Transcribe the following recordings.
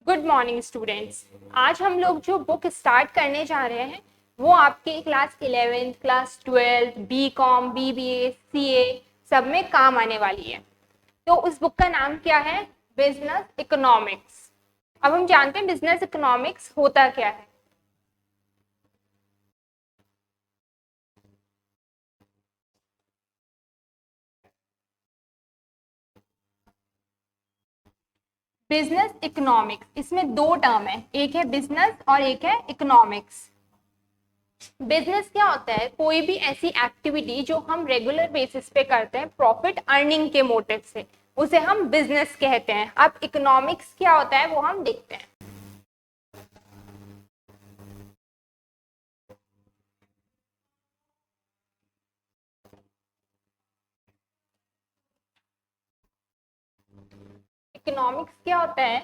Good morning students. आज हम लोग जो बुक स्टार्ट करने जा रहे हैं वो आपके class 11th, class 12th, B Com, BBA, CA सब में काम आने वाली है। तो उस बुक का नाम क्या है? Business economics. अब हम जानते हैं बिजनेस इकोनॉमिक्स होता क्या है। बिजनेस इकोनॉमिक्स, इसमें दो टर्म है, एक है बिजनेस और एक है इकोनॉमिक्स। बिजनेस क्या होता है? कोई भी ऐसी एक्टिविटी जो हम रेगुलर बेसिस पे करते हैं प्रॉफिट अर्निंग के मोटिव से, उसे हम बिजनेस कहते हैं। अब इकोनॉमिक्स क्या होता है वो हम देखते हैं। इकोनॉमिक्स क्या होता है?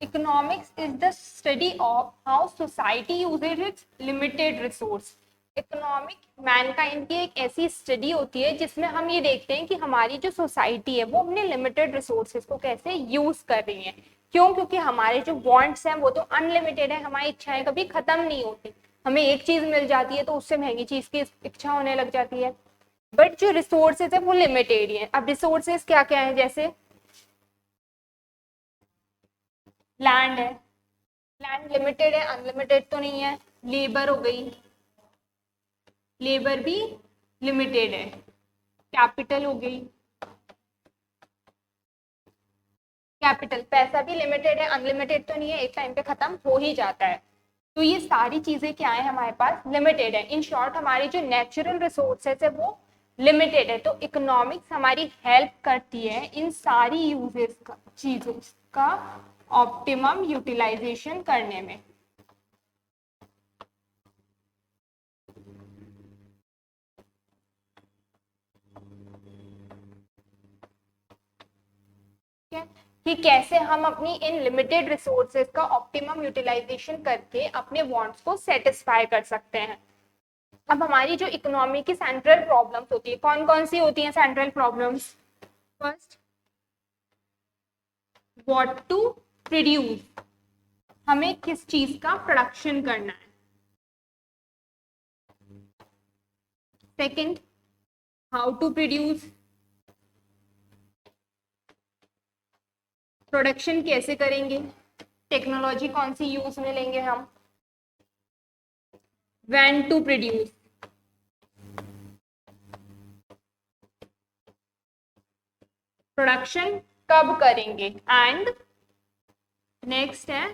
Economics is the study of how society usage it's limited resource. Economic Mankind की एक ऐसी स्टडी होती है जिसमें हम ये देखते हैं कि हमारी जो सोसाइटी है वो अपने लिमिटेड रिसोर्सेज को कैसे यूज कर रही है। क्यों? क्योंकि हमारे जो वांट्स हैं वो तो अनलिमिटेड है, हमारी इच्छाएं कभी खत्म नहीं होती। हमें एक चीज मिल जाती है तो उससे महंगी चीज की इच्छा होने लग जाती है। बट जो रिसोर्सेज है वो लिमिटेड ही है। अब रिसोर्सेज क्या क्या है? जैसे लैंड है, लैंड लिमिटेड है, अनलिमिटेड तो नहीं है। लेबर हो गई, लेबर भी लिमिटेड है। कैपिटल हो गई, कैपिटल पैसा भी लिमिटेड है, अनलिमिटेड तो नहीं है, एक टाइम पे खत्म हो ही जाता है। तो ये सारी चीजें क्या है? हमारे पास लिमिटेड है। इन शॉर्ट हमारी जो नेचुरल रिसोर्सेज है वो लिमिटेड है। तो इकोनॉमिक्स हमारी हेल्प करती है इन सारी यूजेस का, चीजों का ऑप्टिमम यूटिलाइजेशन करने में। कि कैसे हम अपनी इन लिमिटेड रिसोर्सेज का ऑप्टिमम यूटिलाइजेशन करके अपने वांट्स को सेटिस्फाई कर सकते हैं। अब हमारी जो इकोनॉमी की सेंट्रल प्रॉब्लम्स होती है, कौन कौन सी होती हैं central problems? First, what to produce, हमें किस चीज का प्रोडक्शन करना है। Second, how to produce, production कैसे करेंगे, टेक्नोलॉजी कौन सी यूज में लेंगे हम। व्हेन टू प्रोड्यूस, प्रोडक्शन कब करेंगे। एंड नेक्स्ट है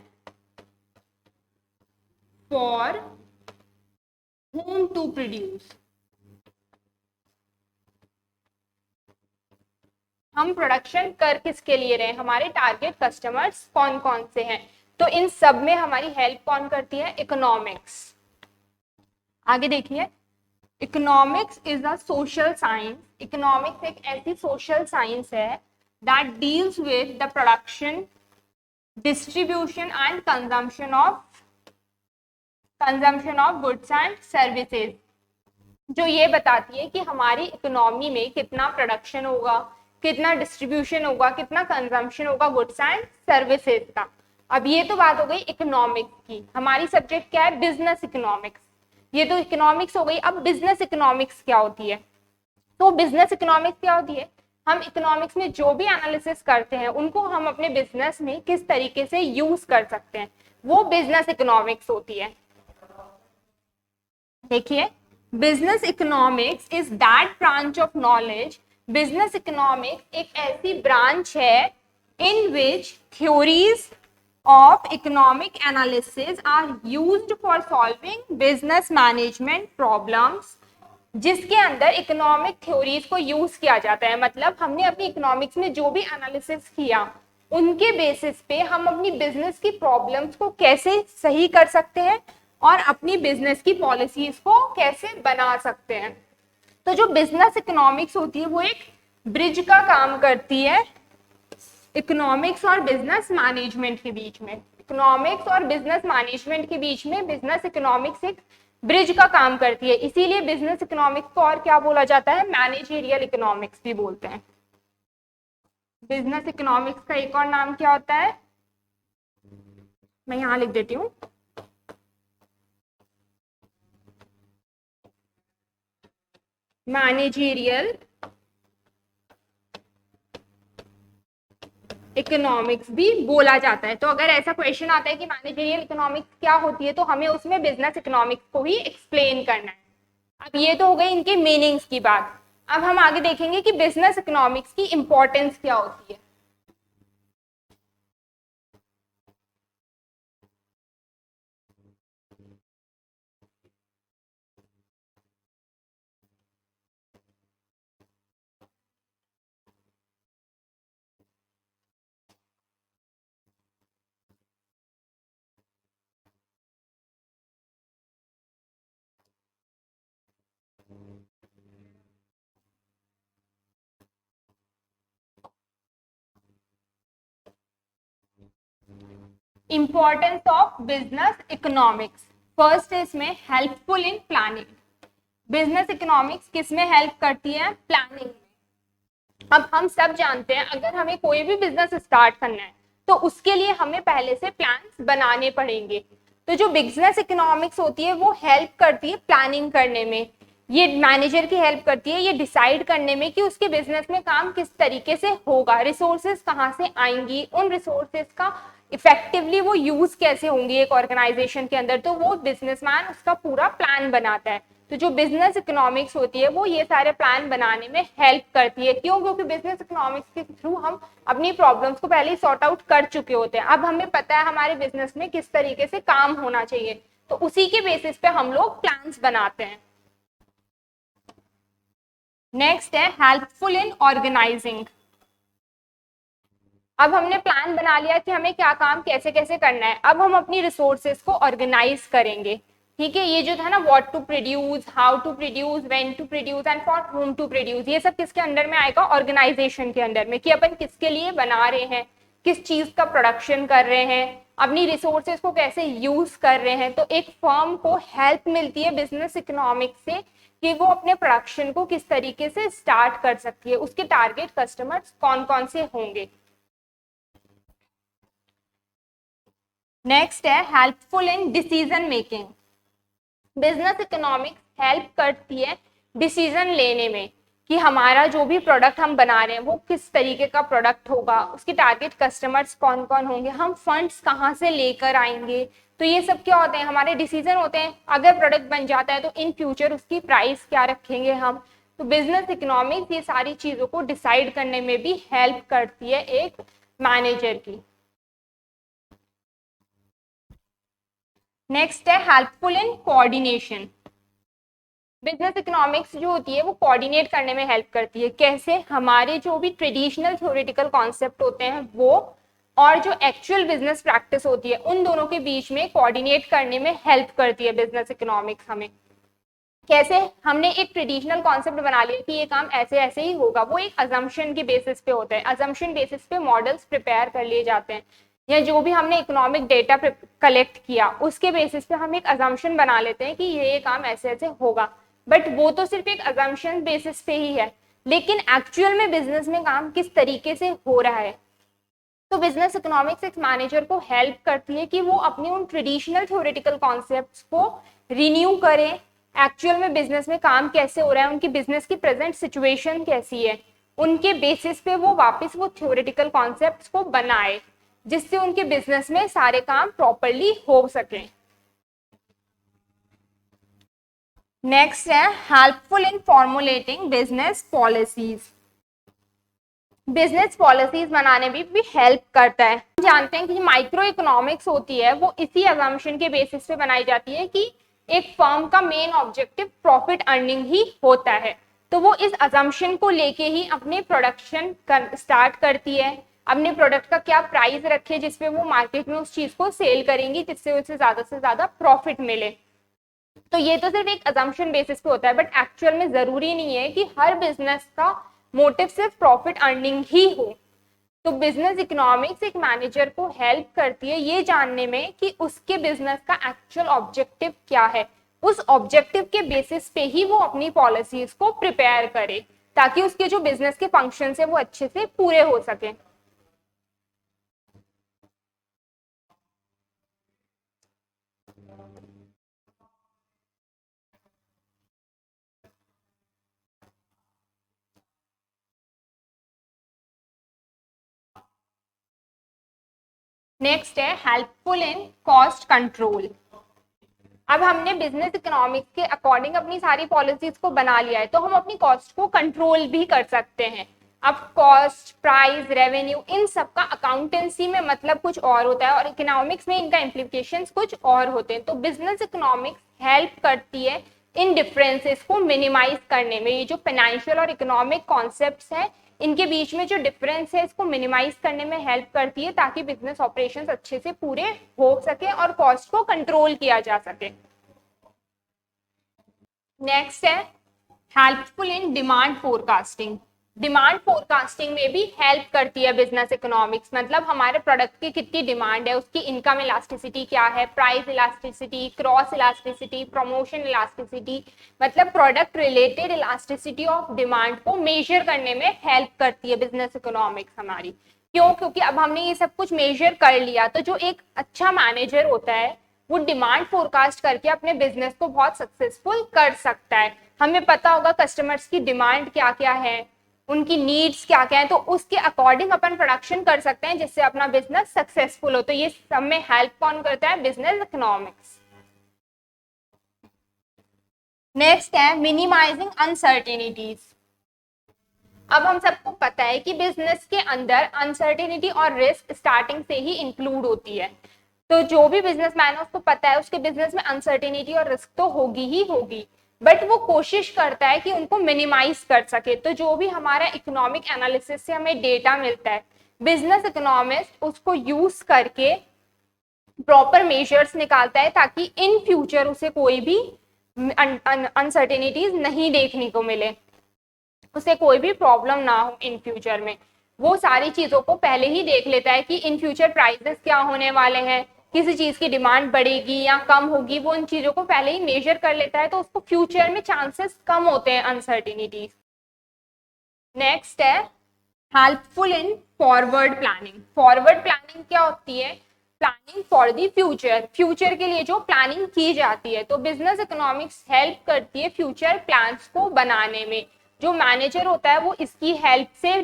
फॉर whom टू प्रोड्यूस, हम प्रोडक्शन कर किसके लिए रहे हैं, हमारे टारगेट कस्टमर्स कौन कौन से हैं। तो इन सब में हमारी हेल्प कौन करती है? इकोनॉमिक्स। आगे देखिए, economics is a social science. Economics एक ऐसी सोशल साइंस है that deals with the production, distribution and consumption of goods and services. जो ये बताती है कि हमारी इकोनॉमी में कितना प्रोडक्शन होगा, कितना डिस्ट्रीब्यूशन होगा, कितना कंजम्पशन होगा गुड्स एंड सर्विसेज का। अब ये तो बात हो गई इकोनॉमिक्स की। हमारी सब्जेक्ट क्या है? Business economics. ये तो इकोनॉमिक्स हो गई। अब बिजनेस इकोनॉमिक्स क्या होती है? तो बिजनेस इकोनॉमिक्स क्या होती है? हम इकोनॉमिक्स में जो भी एनालिसिस करते हैं उनको हम अपने बिजनेस में किस तरीके से यूज कर सकते हैं, वो बिजनेस इकोनॉमिक्स होती है। देखिए, business economics is that branch of knowledge. Business economics एक ऐसी ब्रांच है इन विच theories of economic analysis are used for solving business management problems, जिसके अंदर इकोनॉमिक थ्योरीज को यूज किया जाता है। मतलब हमने अपनी इकोनॉमिक्स में जो भी एनालिसिस किया उनके बेसिस पे हम अपनी बिजनेस की प्रॉब्लम्स को कैसे सही कर सकते हैं और अपनी बिजनेस की पॉलिसीज को कैसे बना सकते हैं। तो जो बिजनेस इकोनॉमिक्स होती है वो एक ब्रिज का काम करती है इकोनॉमिक्स और बिजनेस मैनेजमेंट के बीच में। इकोनॉमिक्स और बिजनेस मैनेजमेंट के बीच में बिजनेस इकोनॉमिक्स एक ब्रिज का काम करती है। इसीलिए बिजनेस इकोनॉमिक्स को और क्या बोला जाता है? मैनेजरियल इकोनॉमिक्स भी बोलते हैं। बिजनेस इकोनॉमिक्स का एक और नाम क्या होता है? मैं यहां लिख देती हूँ, मैनेजेरियल इकोनॉमिक्स भी बोला जाता है। तो अगर ऐसा क्वेश्चन आता है कि मैनेजरियल इकोनॉमिक्स क्या होती है, तो हमें उसमें बिजनेस इकोनॉमिक्स को ही एक्सप्लेन करना है। अब ये तो हो गई इनके मीनिंग्स की बात। अब हम आगे देखेंगे कि बिजनेस इकोनॉमिक्स की इंपॉर्टेंस क्या होती है। Importance of business economics, first है इसमें helpful in planning. Business economics किस में हेल्प करती है? प्लानिंग में। अब हम सब जानते हैं अगर हमें कोई भी बिजनेस स्टार्ट करना है तो उसके लिए हमें पहले से प्लान्स बनाने पड़ेंगे। तो जो बिजनेस इकोनॉमिक्स होती है वो हेल्प करती है प्लानिंग करने में। ये मैनेजर की हेल्प करती है ये डिसाइड करने में कि उसके बिजनेस में काम किस तरीके से होगा, रिसोर्सेज कहाँ से आएंगी, उन रिसोर्सेज का इफेक्टिवली वो यूज कैसे होंगे एक ऑर्गेनाइजेशन के अंदर। तो वो बिजनेसमैन उसका पूरा प्लान बनाता है। तो जो बिजनेस इकोनॉमिक्स होती है वो ये सारे प्लान बनाने में हेल्प करती है। क्यों? क्योंकि बिजनेस इकोनॉमिक्स के थ्रू हम अपनी प्रॉब्लम्स को पहले ही सॉर्ट आउट कर चुके होते हैं। अब हमें पता है हमारे बिजनेस में किस तरीके से काम होना चाहिए, तो उसी के बेसिस पे हम लोग प्लान्स बनाते हैं। नेक्स्ट है हेल्पफुल इन ऑर्गेनाइजिंग। अब हमने प्लान बना लिया कि हमें क्या काम कैसे कैसे करना है। अब हम अपनी रिसोर्सेज को ऑर्गेनाइज करेंगे। ठीक है, ये जो था ना what to produce, how to produce, when to produce and for whom to produce, ये सब किसके अंडर में आएगा? ऑर्गेनाइजेशन के अंडर में। कि अपन किसके लिए बना रहे हैं, किस चीज का प्रोडक्शन कर रहे हैं, अपनी रिसोर्सेज को कैसे यूज कर रहे हैं। तो एक फर्म को हेल्प मिलती है बिजनेस इकोनॉमिक्स से कि वो अपने प्रोडक्शन को किस तरीके से स्टार्ट कर सकती है, उसके टारगेट कस्टमर्स कौन कौन से होंगे। नेक्स्ट है helpful in decision making. Business economics help करती है डिसीजन लेने में कि हमारा जो भी प्रोडक्ट हम बना रहे हैं वो किस तरीके का प्रोडक्ट होगा, उसके टारगेट कस्टमर्स कौन कौन होंगे, हम फंड्स कहाँ से लेकर आएंगे। तो ये सब क्या होते हैं? हमारे डिसीजन होते हैं। अगर प्रोडक्ट बन जाता है तो इन फ्यूचर उसकी प्राइस क्या रखेंगे हम। तो बिजनेस इकोनॉमिक्स ये सारी चीजों को डिसाइड करने में भी हेल्प करती है एक मैनेजर की। नेक्स्ट है helpful in coordination. Business economics जो होती है वो कोऑर्डिनेट करने में हेल्प करती है। कैसे? हमारे जो भी ट्रेडिशनल थ्योरेटिकल कॉन्सेप्ट होते हैं वो और जो एक्चुअल बिजनेस प्रैक्टिस होती है उन दोनों के बीच में कोऑर्डिनेट करने में हेल्प करती है बिजनेस इकोनॉमिक्स हमें। कैसे? हमने एक ट्रेडिशनल कॉन्सेप्ट बना लिया कि ये काम ऐसे ऐसे ही होगा, वो एक अजम्पशन के बेसिस पे होता है। अजम्पशन बेसिस पे मॉडल्स प्रिपेयर कर लिए जाते हैं, या जो भी हमने इकोनॉमिक डेटा कलेक्ट किया उसके बेसिस पे हम एक अजम्पशन बना लेते हैं कि ये काम ऐसे ऐसे होगा। बट वो तो सिर्फ एक अजम्पशन बेसिस पे ही है, लेकिन एक्चुअल में बिजनेस में काम किस तरीके से हो रहा है। तो बिजनेस इकोनॉमिक्स एक मैनेजर को हेल्प करती है कि वो अपने उन ट्रेडिशनल थ्योरेटिकल कॉन्सेप्ट्स को रिन्यू करें। एक्चुअल में बिजनेस में काम कैसे हो रहा है, उनकी बिजनेस की प्रेजेंट सिचुएशन कैसी है, उनके बेसिस पे वो वापस वो थ्योरेटिकल कॉन्सेप्ट्स को बनाए जिससे उनके बिजनेस में सारे काम प्रॉपरली हो सके। नेक्स्ट है helpful in formulating business policies. Business policies बनाने में भी हेल्प करता है। हम जानते हैं कि माइक्रो इकोनॉमिक्स होती है वो इसी अजम्पशन के बेसिस पे बनाई जाती है कि एक फर्म का मेन ऑब्जेक्टिव प्रॉफिट अर्निंग ही होता है। तो वो इस अजम्पशन को लेके ही अपने प्रोडक्शन स्टार्ट करती है, अपने प्रोडक्ट का क्या प्राइस रखे जिसपे वो मार्केट में उस चीज को सेल करेंगी जिससे उसे ज्यादा से ज्यादा प्रॉफिट मिले। तो ये तो सिर्फ एक अजम्पशन बेसिस पे होता है, बट एक्चुअल में जरूरी नहीं है कि हर बिजनेस का मोटिव सिर्फ प्रॉफिट अर्निंग ही हो। तो बिजनेस इकोनॉमिक्स एक मैनेजर को हेल्प करती है ये जानने में कि उसके बिजनेस का एक्चुअल ऑब्जेक्टिव क्या है। उस ऑब्जेक्टिव के बेसिस पे ही वो अपनी पॉलिसीज को प्रिपेयर करे ताकि उसके जो बिजनेस के फंक्शन है वो अच्छे से पूरे हो सके। नेक्स्ट है हेल्पफुल इन कॉस्ट कंट्रोल। अब हमने बिजनेस इकोनॉमिक्स के अकॉर्डिंग अपनी सारी पॉलिसीज को बना लिया है, तो हम अपनी कॉस्ट को कंट्रोल भी कर सकते हैं। अब कॉस्ट, प्राइस, रेवेन्यू, इन सब का अकाउंटेंसी में मतलब कुछ और होता है और इकोनॉमिक्स में इनका इम्प्लीकेशंस कुछ और होते हैं। तो बिजनेस इकोनॉमिक्स हेल्प करती है इन डिफरेंसेस को मिनिमाइज करने में। ये जो फाइनेंशियल और इकोनॉमिक कॉन्सेप्ट्स हैं, इनके बीच में जो डिफरेंस है इसको मिनिमाइज करने में हेल्प करती है, ताकि बिजनेस ऑपरेशंस अच्छे से पूरे हो सके और कॉस्ट को कंट्रोल किया जा सके। नेक्स्ट है helpful in demand forecasting. Demand forecasting में भी हेल्प करती है बिजनेस इकोनॉमिक्स। मतलब हमारे प्रोडक्ट की कितनी डिमांड है, उसकी इनकम इलास्टिसिटी क्या है, price elasticity, cross elasticity, promotion elasticity, मतलब product related elasticity of demand को मेजर करने में हेल्प करती है बिजनेस इकोनॉमिक्स हमारी। क्यों? क्योंकि अब हमने ये सब कुछ मेजर कर लिया, तो जो एक अच्छा मैनेजर होता है वो डिमांड फोरकास्ट करके अपने बिजनेस को बहुत सक्सेसफुल कर सकता है। हमें पता होगा कस्टमर्स की डिमांड क्या क्या है, उनकी नीड्स क्या क्या है, तो उसके अकॉर्डिंग अपन प्रोडक्शन कर सकते हैं जिससे अपना बिजनेस सक्सेसफुल हो। तो ये सब में हेल्प कौन करता है? Business economics. नेक्स्ट है मिनिमाइजिंग अनसर्टेनिटीज। अब हम सबको पता है कि बिजनेस के अंदर अनसर्टेनिटी और रिस्क स्टार्टिंग से ही इंक्लूड होती है। तो जो भी बिजनेसमैन है उसको पता है उसके बिजनेस में अनसर्टेनिटी और रिस्क तो होगी ही होगी, बट वो कोशिश करता है कि उनको मिनिमाइज कर सके। तो जो भी हमारा इकोनॉमिक एनालिसिस से हमें डेटा मिलता है, बिजनेस इकोनॉमिस्ट उसको यूज करके प्रॉपर मेजर्स निकालता है ताकि इन फ्यूचर उसे कोई भी अनसर्टेनिटीज नहीं देखने को मिले, उसे कोई भी प्रॉब्लम ना हो इन फ्यूचर में। वो सारी चीजों को पहले ही देख लेता है कि इन फ्यूचर प्राइसेस क्या होने वाले हैं, किसी चीज की डिमांड बढ़ेगी या कम होगी, वो इन चीजों को पहले ही मेजर कर लेता है, तो उसको फ्यूचर में चांसेस कम होते हैं अनसर्टिनिटीज। नेक्स्ट है helpful in forward planning. Forward planning क्या होती है? Planning for the future, future के लिए जो प्लानिंग की जाती है। तो बिजनेस इकोनॉमिक्स हेल्प करती है फ्यूचर प्लान्स को बनाने में। जो मैनेजर होता है वो इसकी हेल्प से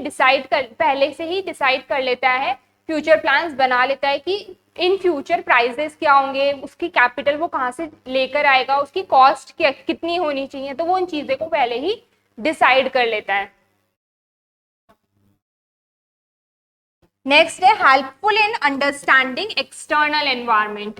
पहले से ही डिसाइड कर लेता है, फ्यूचर प्लान्स बना लेता है कि इन फ्यूचर प्राइसेस क्या होंगे, उसकी कैपिटल वो कहाँ से लेकर आएगा, उसकी कॉस्ट कितनी होनी चाहिए, तो वो उन चीजों को पहले ही डिसाइड कर लेता है। नेक्स्ट है helpful in understanding external environment.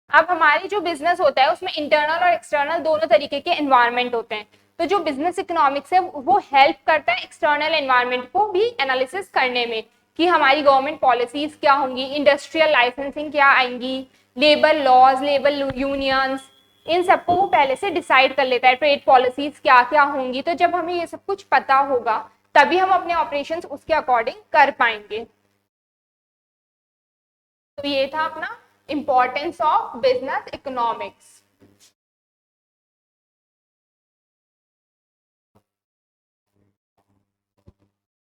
अब हमारी जो बिजनेस होता है उसमें इंटरनल और एक्सटर्नल दोनों तरीके के एनवायरनमेंट होते हैं। तो जो बिजनेस इकोनॉमिक्स है वो हेल्प करता है एक्सटर्नल एनवायरनमेंट को भी एनालिसिस करने में, कि हमारी गवर्नमेंट पॉलिसीज क्या होंगी, इंडस्ट्रियल लाइसेंसिंग क्या आएंगी, लेबर लॉज, लेबर यूनियंस, इन सबको वो पहले से डिसाइड कर लेता है। ट्रेड पॉलिसीज क्या क्या होंगी, तो जब हमें ये सब कुछ पता होगा तभी हम अपने ऑपरेशंस उसके अकॉर्डिंग कर पाएंगे। तो ये था अपना इंपॉर्टेंस ऑफ बिजनेस इकोनॉमिक्स।